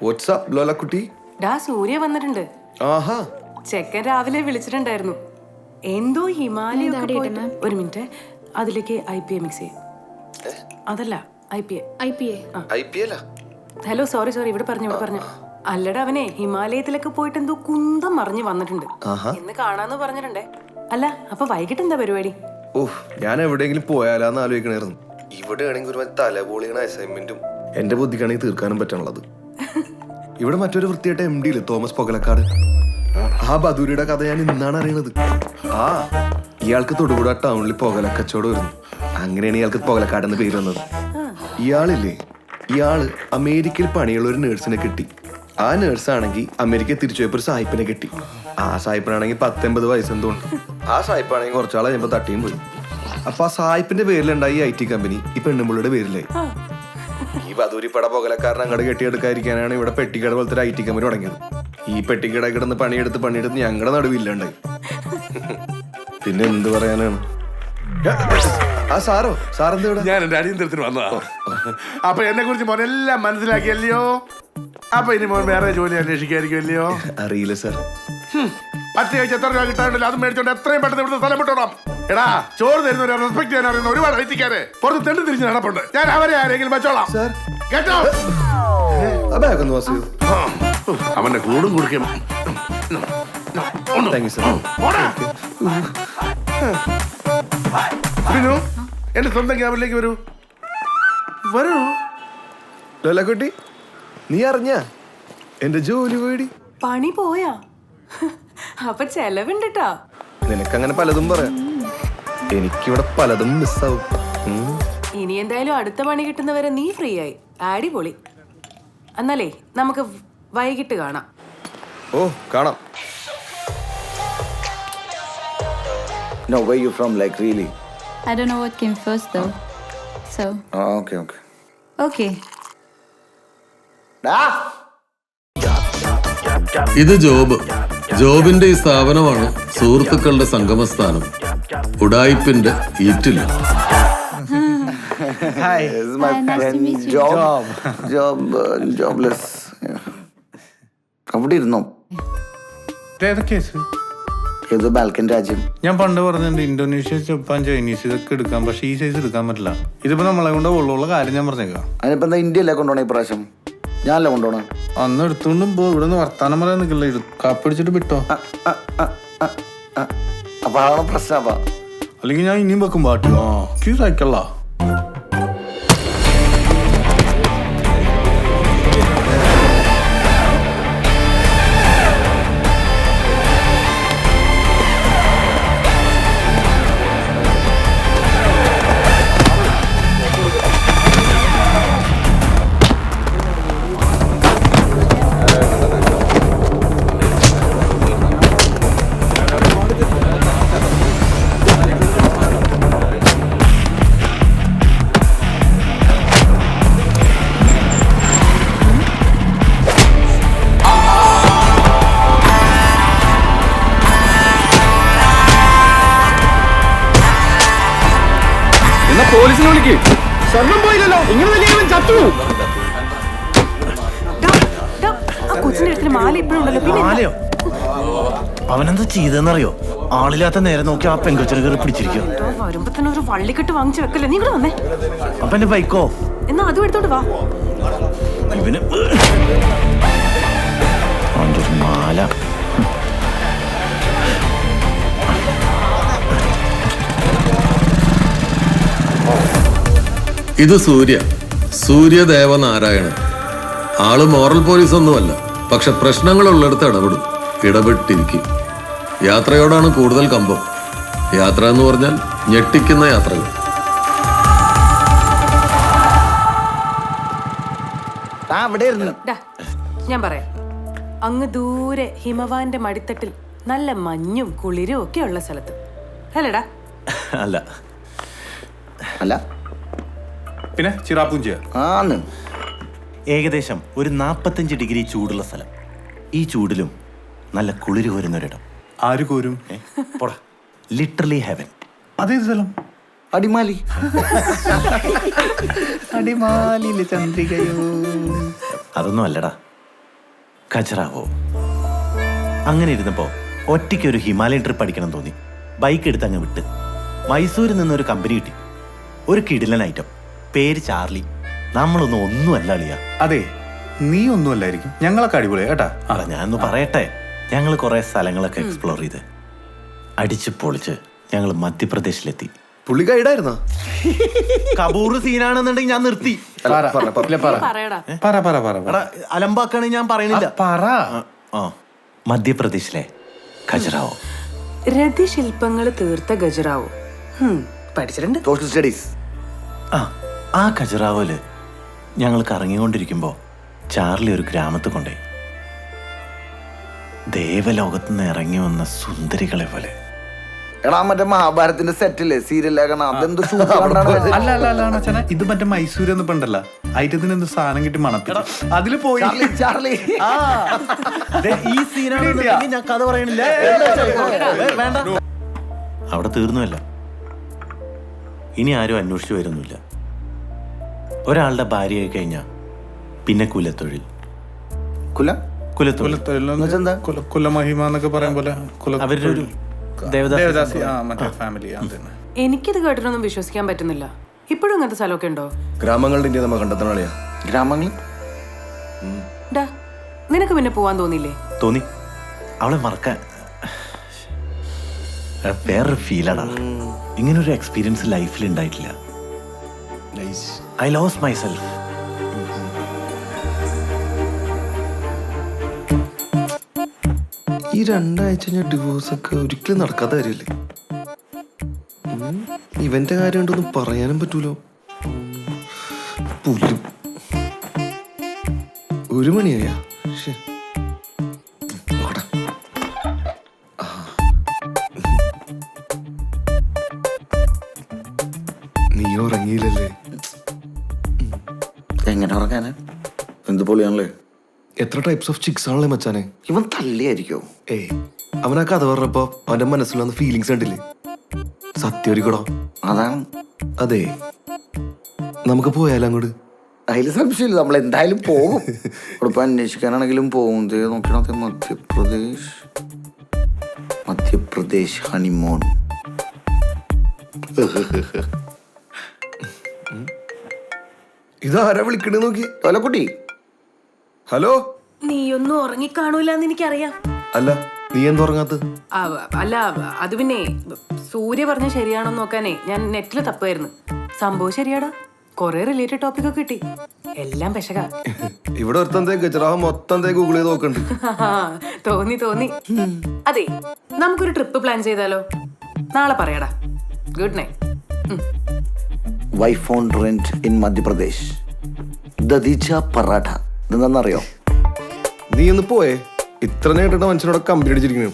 WhatsApp ലോല കുട്ടി. ഡാ സൂര്യ വന്നിട്ടുണ്ട്. ആഹാ. ചെക്കൻ രാവിലെ വിളിച്ചിട്ടുണ്ടായിരുന്നു. എന്തോ ഹിമാലയ. ഒരു മിനിറ്റ്, അതിലേക്ക് IPA മിക്സ് ചെയ്യും. അതല്ല IPA. ഹലോ സോറി ഇവിടെ പറഞ്ഞു. അല്ലടാ, അവനെ ഹിമാലയത്തിലൊക്കെ പോയിട്ട് എന്തോ കുന്തം മറിഞ്ഞ് വന്നിട്ടുണ്ട്. ഇന്ന് കാണാന്ന് പറഞ്ഞിട്ടുണ്ടേ. അല്ല, അപ്പൊ വൈകിട്ട് എന്താ പരിപാടി? ഞാൻ എവിടെയെങ്കിലും പോയാലാന്ന് ആലോചിക്കണായിരുന്നു. ഇവിടെ ആണെങ്കിൽ ഒരു തലപൊളിയണ അസൈൻമെന്റും എന്റെ ബുദ്ധിക്കാണെങ്കിൽ തീർക്കാനും പറ്റാനുള്ളത്. ഇവിടെ മറ്റൊരു വൃത്തിയായിട്ട് MD ഇല്ലേ, തോമസ് പൊകലക്കാട്. ആ ബദൂരിയുടെ കഥ ഞാൻ ഇന്നാണ് അറിയണത്. ഇയാൾക്ക് തൊടുപുഴ ടൗണിൽ പൊകലക്കച്ചവടം വരുന്നു. അങ്ങനെയാണ് ഇയാൾക്ക് പൊകലക്കാട് എന്ന് പേര് വന്നത്. ഇയാള് അമേരിക്കയിൽ പണിയുള്ള ഒരു നേഴ്സിനെ കിട്ടി. ആ നേഴ്സാണെങ്കിൽ അമേരിക്കയിൽ തിരിച്ചു പോയപ്പോ ഒരു സായിപ്പിനെ കിട്ടി. ആ സായിപ്പിനാണെങ്കിൽ 19 വയസ്സെന്തോണ്ട്. ആ സായിപ്പാണെങ്കിൽ കുറച്ചാളെ കഴിയുമ്പോൾ തട്ടിയും പോയി. അപ്പൊ ആ സായിപ്പിന്റെ പേരിലുണ്ടായി IT കമ്പനി ഈ പെണ്ണുമ്പിള്ളിയുടെ പേരിലായി. ഈ ബദൂരിപ്പട പൊകലക്കാരൻ അങ്ങോട്ട് കെട്ടിയെടുക്കാതിരിക്കാനാണ് ഇവിടെ പെട്ടിക്കട പോലത്തെ ഒരു IT കമ്പനി തുടങ്ങിയത്. ഈ പെട്ടിക്കട കിടന്ന് പണിയെടുത്ത് ഞങ്ങളുടെ നടുവില്ലാണ്ടായി. പിന്നെ എന്ത് പറയാനാണ്? സാറെന്താ? ഞാൻ എന്റെ അടിയന്തരത്തിന് വന്നതാ. അപ്പൊ എന്നെ കുറിച്ച് മോനെല്ലാം മനസ്സിലാക്കിയല്ലയോ? അപ്പൊ ഇനി മോൻ വേറെ ജോലി അന്വേഷിക്കായിരിക്കുമല്ലയോ? അറിയില്ല സാർ. 10 ആഴ്ച എത്ര രൂപ കിട്ടാണ്ടല്ലോ, അത് മേടിച്ചോണ്ട് എത്രയും പെട്ടെന്ന് ഇവിടുത്തെ സ്ഥലം വിട്ടോണം. എടാ, ചോറ് തരുന്നവരെ റെസ്പെക്ട് ചെയ്യാൻ അറിയുന്ന ഒരുപാട് ഐറ്റിക്കാരെ പുറത്ത് തെണ്ടി തിരിച്ച് നടപ്പുണ്ട്. ഞാൻ അവരെ ആരെങ്കിലും വെച്ചോളാം കേട്ടോ. അവന്റെ കൂടും കുടിക്കും. എന്റെ സ്വന്തം ക്യാബിലേക്ക് വരൂ. ലോലക്കുട്ടി, നീ അറിഞ്ഞ എന്റെ ജോലി പേടി പണി പോയാ? അപ്പൊ ചെലവുണ്ട് ട്ടാ. നിനക്കങ്ങനെ പലതും പറയാം, എനിക്കിവിടെ പലതും മിസ്സാവും. ഇനി എന്തായാലും അടുത്ത പണി കിട്ടുന്നവരെ നീ ഫ്രീ ആയി. അടിപൊളി. എന്നാലേ നമുക്ക് വൈകിട്ട് കാണാം. കാണാം. No, where you from, like really? I don't know what came first though. So. Okay. ഇത് ജോബിന്റെ ഈ സ്ഥാപനമാണ് സുഹൃത്തുക്കളുടെ സംഗമസ്ഥാനം. ഉഡായിപ്പിന്റെ ഈറ്റില്ല. Hi, this is my friend Jobless. അവിടെ ഇരുന്നോ? ഏത് ബാൽക്കൻ രാജ്യം? ഞാൻ പണ്ട് പറഞ്ഞിട്ടുണ്ട് ഇന്തോനേഷ്യ, ജപ്പാൻ, ചൈനീസ് ഇതൊക്കെ എടുക്കാം, പക്ഷെ ഈ സൈസ് എടുക്കാൻ പറ്റില്ല. ഇതിപ്പോ നമ്മളെ കൊണ്ട് ഉള്ള കാര്യം ഞാൻ പറഞ്ഞേക്കാം. അതിനിപ്പോ എന്താ ഇന്ത്യയല്ലേ കൊണ്ടുപോണേ ഇപ്രാവശ്യം? ഞാനല്ലേ കൊണ്ടുപോണേ? അന്ന് എടുത്തോണ്ടും പോ, ഇവിടെ നിന്ന് വർത്താനം പറയാൻ നിൽക്കില്ല. കാപ്പിടിച്ചിട്ട് വിട്ടോ. അപ്പൊ അതാണ് പ്രശ്നം. അല്ലെങ്കിൽ ഞാൻ ഇനിയും വെക്കും പാട്ട്. സൈക്കിള പോലീസിനെ വിളിക്ക്. സ്വർണം പോയില്ലല്ലോ, ഇങ്ങനെ തന്നെ ചത്തു. മാലയോ? അവനെന്താ ചെയ്തെന്നറിയോ? ആളില്ലാത്ത നേരെ നോക്കി ആ പെങ്കൊച്ചിനെ കയറി പിടിച്ചിരിക്കും. വരുമ്പോ തന്നെ ഒരു വള്ളിക്കെട്ട് വാങ്ങിച്ചു വെക്കല്ലേ. നീ ഇവിടെ വന്നേ. അപ്പൊ എന്റെ ബൈക്കോ? എന്നാ അതും എടുത്തോട്ട് വാ. ഇവന് അവൻ്റെ ഒരു മാല. ഇത് സൂര്യദേവനാരായണൻ. ആള് മോറൽ പോലീസ് ഒന്നുമല്ല, പക്ഷെ പ്രശ്നങ്ങളുള്ളിടത്ത് ഇടപെട്ടിരിക്കും. യാത്രയോടാണ് കൂടുതൽ കമ്പം. യാത്ര എന്ന് പറഞ്ഞാൽ ഞെട്ടിക്കുന്ന യാത്രകൾ. ഞാൻ പറയാം, അങ്ങ് ദൂരെ ഹിമവാന്റെ മടിത്തട്ടിൽ നല്ല മഞ്ഞും കുളിരും ഒക്കെ ഉള്ള സ്ഥലത്ത് അല്ലടാ? അല്ല പിന്നെ ചിറാപ്പൂഞ്ചിയ. ഏകദേശം ഒരു 45 ഡിഗ്രി ചൂടുള്ള സ്ഥലം. ഈ ചൂടിലും നല്ല കുളിര് കോരുന്നൊരിടം. ആര് കോരും? Literally heaven. അതേത് സ്ഥലം? അടിമാലി. അടിമാലിയിലെ ചന്ദ്രികയോ? അതൊന്നും അല്ലടാ, ഖജറാവോ. അങ്ങനെ ഇരുന്നപ്പോൾ ഒറ്റയ്ക്ക് ഒരു ഹിമാലയൻ ട്രിപ്പ് അടിക്കണം തോന്നി. ബൈക്ക് എടുത്ത് അങ്ങ് വിട്ട് മൈസൂരിൽ നിന്നൊരു കമ്പനി കിട്ടി. ഒരു കിടിലൻ ഐറ്റം, പേര് ചാർലി. നമ്മളൊന്നും ഒന്നുമല്ല അളിയ. അതെ, നീ ഒന്നുമല്ലായിരിക്കും, ഞങ്ങളൊക്കെ അടിപൊളിയാ കേട്ടാ. അല്ല, ഞാനൊന്ന് പറയട്ടെ, ഞങ്ങൾ കുറേ സ്ഥലങ്ങളൊക്കെ എക്സ്പ്ലോർ ചെയ്ത് അടിച്ച് പൊളിച്ച് ഞങ്ങൾ മധ്യപ്രദേശിലെത്തി. പുള്ളി ഗൈഡായിരുന്നോ? കബൂർ സീനാണെന്നുണ്ടെങ്കിൽ ഞാൻ നിർത്തി. പറയടാ. എടാ, അലമ്പാക്കാണെങ്കിൽ ഞാൻ പറയണില്ല. ആ, മധ്യപ്രദേശിലെ ഖജറാവോ. രതിശില്പങ്ങൾ തീർത്ത ഖജറാവോ. പഠിച്ചിട്ടുണ്ട്. Social studies. ആ ഖജറാവോല് ഞങ്ങൾ കറങ്ങിക്കൊണ്ടിരിക്കുമ്പോൾ ചാർലി ഒരു ഗ്രാമത്തിൽ കൊണ്ടേ ദേവലോകത്തുനിന്ന് ഇറങ്ങി വന്ന സുന്ദരികളെ പോലെ. എടാ മറ്റേ മഹാഭാരതത്തിന്റെ സെറ്റില്ലേ സീരിയലാകണം, അതെന്ത് അച്ഛനെ ഇത് മറ്റേ മൈസൂര് എന്ന് പണ്ടല്ല, ഐറ്റത്തിന് എന്ത് സാധനം കിട്ടി മണപ്പിച്ചു അതില് പോയി. ചാർലി ഈ സീനാണ് ഞാൻ കഥ പറയണില്ല. വേണ്ട, അവിടെ തീർന്നുമല്ല. ഇനി ആരും അന്വേഷിച്ചു വരുന്നില്ല. ഒരാളുടെ ഭാര്യയായി കഴിഞ്ഞാൽ പിന്നെ കുലത്തൊഴിൽ. കുലത്തൊഴിൽ കുലമഹിമ എന്നൊക്കെ പറയാൻ പോലെ അവരുടെ ഒരു ദേവദാസി മറ്റേ ഫാമിലി. എനിക്കിത് കേട്ടിട്ടൊന്നും വിശ്വസിക്കാൻ പറ്റുന്നില്ല. ഇപ്പോഴും ഇങ്ങനത്തെ സ്ഥലമൊക്കെ ഉണ്ടോ? ഗ്രാമങ്ങളുടെ ഇന്ത്യ നമ്മ കണ്ടെത്തണ ഗ്രാമങ്ങൾ. ഡാ, നിനക്ക് പിന്നെ പോവാൻ തോന്നിയില്ലേ? തോന്നി. അവളെ മറക്കാൻ വേറൊരു ഫീലാണ്. ഇങ്ങനൊരു എക്സ്പീരിയൻസ് ലൈഫിൽ ഉണ്ടായിട്ടില്ല. I lose my self. ഈ 2 ആഴ്ച ഞാൻ ഡിവോഴ്സ് ഒക്കെ ഒരിക്കലും നടക്കാത്ത കാര്യമല്ലേ. ഇവന്റെ കാര്യം ഉണ്ടൊന്നും പറയാനും പറ്റൂലോ. പുല്ല് 1 മണിയായ നീ ഉറങ്ങിയില്ലല്ലേ? എങ്ങനെ ഉറങ്ങാന്? എന്ത് പൊളിയാണല്ലേ. എത്ര ടൈപ്സ് ഓഫ് ചിക്സ് ആണല്ലേ മച്ചാനെ. ഇവൻ തള്ളിയായിരിക്കോ? ഏയ്, അവനാ കഥ പറഞ്ഞപ്പോ അവന്റെ മനസ്സിൽ വന്ന ഫീലിങ്സ് കണ്ടില്ലേ? സത്യം ഒരിക്കടോ. അതാണ്. അതെ, നമുക്ക് പോയാലോ അങ്ങോട്ട്? അതിൽ സംശയമില്ല, നമ്മൾ എന്തായാലും പോകും. ഇപ്പൊ അന്വേഷിക്കാനാണെങ്കിലും പോകും. നോക്കണത് മധ്യപ്രദേശ് ഹണിമൂൺ. ഇതാരാ വിളിക്കണേ നോക്കി. തൊലക്കുട്ടി. ഹലോ. നീയൊന്നും ഉറങ്ങിക്കാണൂലെന്ന് എനിക്കറിയാം. അല്ല, നീ എന്തുറങ്ങാത്ത? അല്ല, അത് പിന്നെ സൂര്യ പറഞ്ഞ ശരിയാണോ നോക്കാനേ ഞാൻ നെറ്റില് തപ്പായിരുന്നു. സംഭവം ശരിയാടാ. കൊറേ റിലേറ്റഡ് ടോപ്പിക് ഒക്കെ കിട്ടി. എല്ലാം പെശക. ഇവിടെ ഒരുത്തന്തേ ഗജറാഹ മൊത്തം ഗൂഗിൾ ചെയ്ത് നോക്കണ്ട്. തോന്നി. അതെ, നമുക്കൊരു ട്രിപ്പ് പ്ലാൻ ചെയ്താലോ? നാളെ പറയാടാ. Good night. Wife on rent in Madhya Pradesh. ദദീച്ച പറാഠ. ഇതെന്താണെന്നറിയോ? നീ ഒന്ന് പോയേ. ഇത്ര നേരിട്ട മനുഷ്യനോട് കമ്പനി അടിച്ചിരിക്കുന്നു.